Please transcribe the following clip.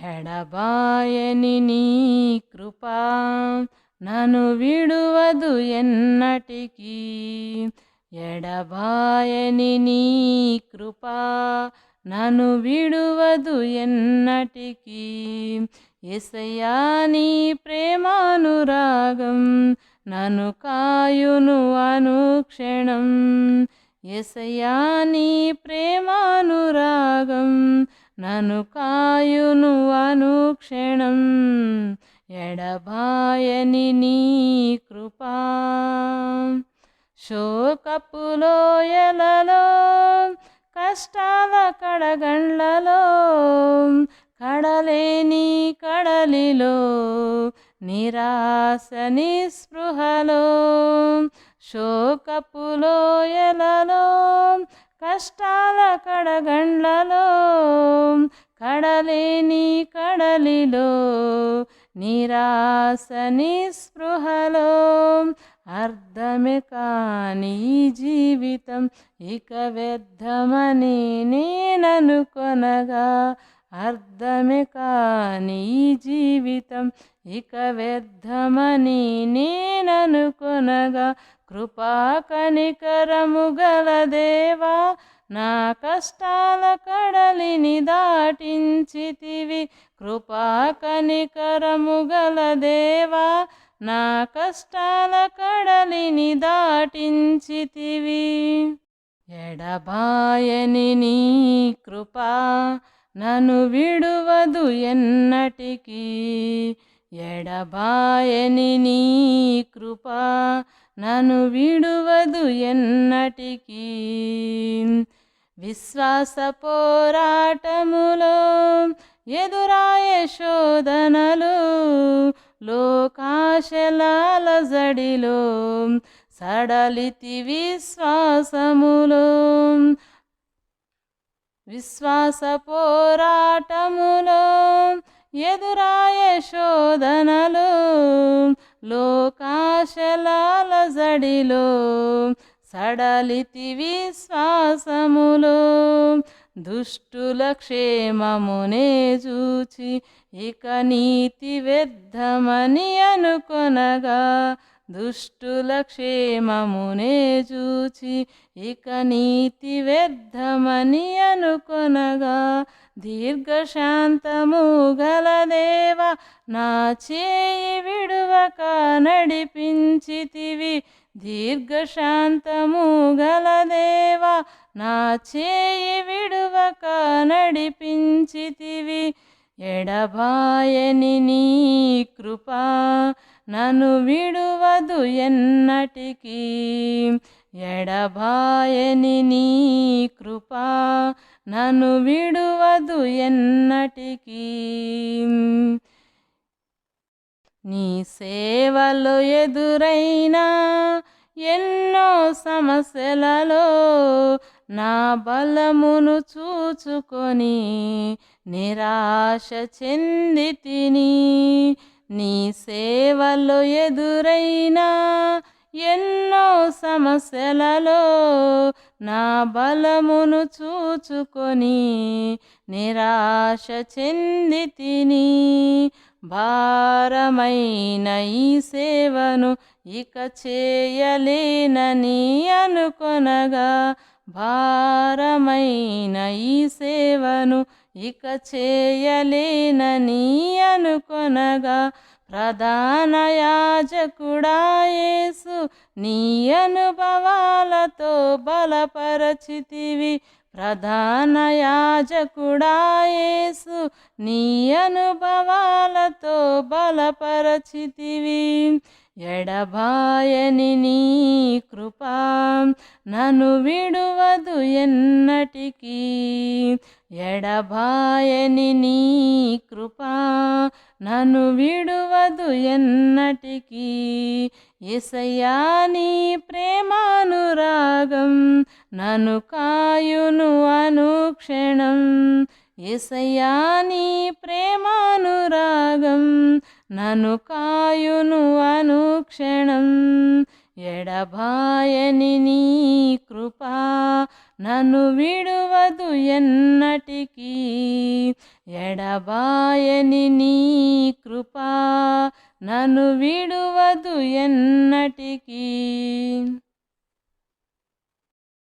ఎడబాయని నీ కృపా నన్ను విడువదు ఎన్నటికీ. ఎడబాయని నీ కృపా నన్ను విడువదు ఎన్నటికీ. యేసయ్యా నీ ప్రేమానురాగం నన్ను కాయును అనుక్షణం. యేసయ్యా నీ ప్రేమానురాగం నన్ను కాయును అనుక్షణం. ఎడబాయని నీ కృపా శోకపు లోయలలో కష్టాల కడగండ్లలో కడలేని కడలిలో నిరాశ నిస్పృహలో శోకపు లోయలలో కష్టాల కడగండ్లలో కడలేని కడలిలో నిరాశ నిస్పృహలో అర్థమే కాని జీవితం ఇక వ్యర్థమని నేననుకొనగా. అర్థమే కాని జీవితం ఇక వ్యర్థమని నేననుకొనగా. కృపా కనికరము గల దేవా నా కష్టాల కడలిని దాటించితివి. కృపా కనికరము గల దేవా నా కష్టాల కడలిని దాటించితివి. ఎడబాయని నీ కృపా నన్ను విడువదు ఎన్నటికీ. ఎడబాయని నీ కృపా నన్ను విడువదు ఎన్నటికీ. విశ్వాస పోరాటములో ఎదురాయే శోధనలు లోకాశలాల జడిలో సడలితి విశ్వాసములో. విశ్వాస పోరాటములో ఎదురాయే శోధనలు లోకాశలాల జడిలో సడలితి విశ్వాసములో. దుష్టుల క్షేమమునే చూచి ఇక నీతి వ్యర్థమని అనుకొనగా. దుష్టుల క్షేమమునే చూచి ఇక నీతి వ్యర్థమని అనుకొనగా. దీర్ఘశాంతము గల దేవా నా చేయి విడువక నడిపించితివి. దీర్ఘశాంతము గల దేవా నా చేయి విడువక నడిపించితివి. ఎడబాయని నీ కృపా నన్ను విడువదు ఎన్నటికీ. ఎడబాయని నీ కృపా నన్ను విడువదు ఎన్నటికీ. నీ సేవలో ఎదురైన ఎన్నో సమస్యలలో నా బలమును చూచుకొని నిరాశ చెందితిని. నీ సేవలో ఎదురైన ఎన్నో సమస్యలలో నా బలమును చూచుకొని నిరాశ చెందితిని. భారమైన ఈ సేవను ఇక చేయలేనని అనుకొనగా. భారమైన ఈ సేవను ఇక చేయలేనని అనుకొనగా. ప్రధాన యాజకుడా యేసు నీ అనుభవాలతో బలపరచితివి. ప్రధాన యాజకుడా యేసు నీ అనుభవాలతో బలపరచితివి. ఎడబాయని నీ కృపా నన్ను విడువదు ఎన్నటికీ. ఎడబాయని నీ కృపా నన్ను విడువదు ఎన్నటికీ. యేసయ్యా నీ ప్రేమానురాగం నన్ను కాయును అనుక్షణం. యేసయ్యా నీ ప్రేమానురాగం నన్ను కాయును అనుక్షణం. ఎడబాయని నీ కృపా నన్ను విడువదు ఎన్నటికీ. ఎడబాయని నీ కృప నన్ను విడువదు ఎన్నటికీ.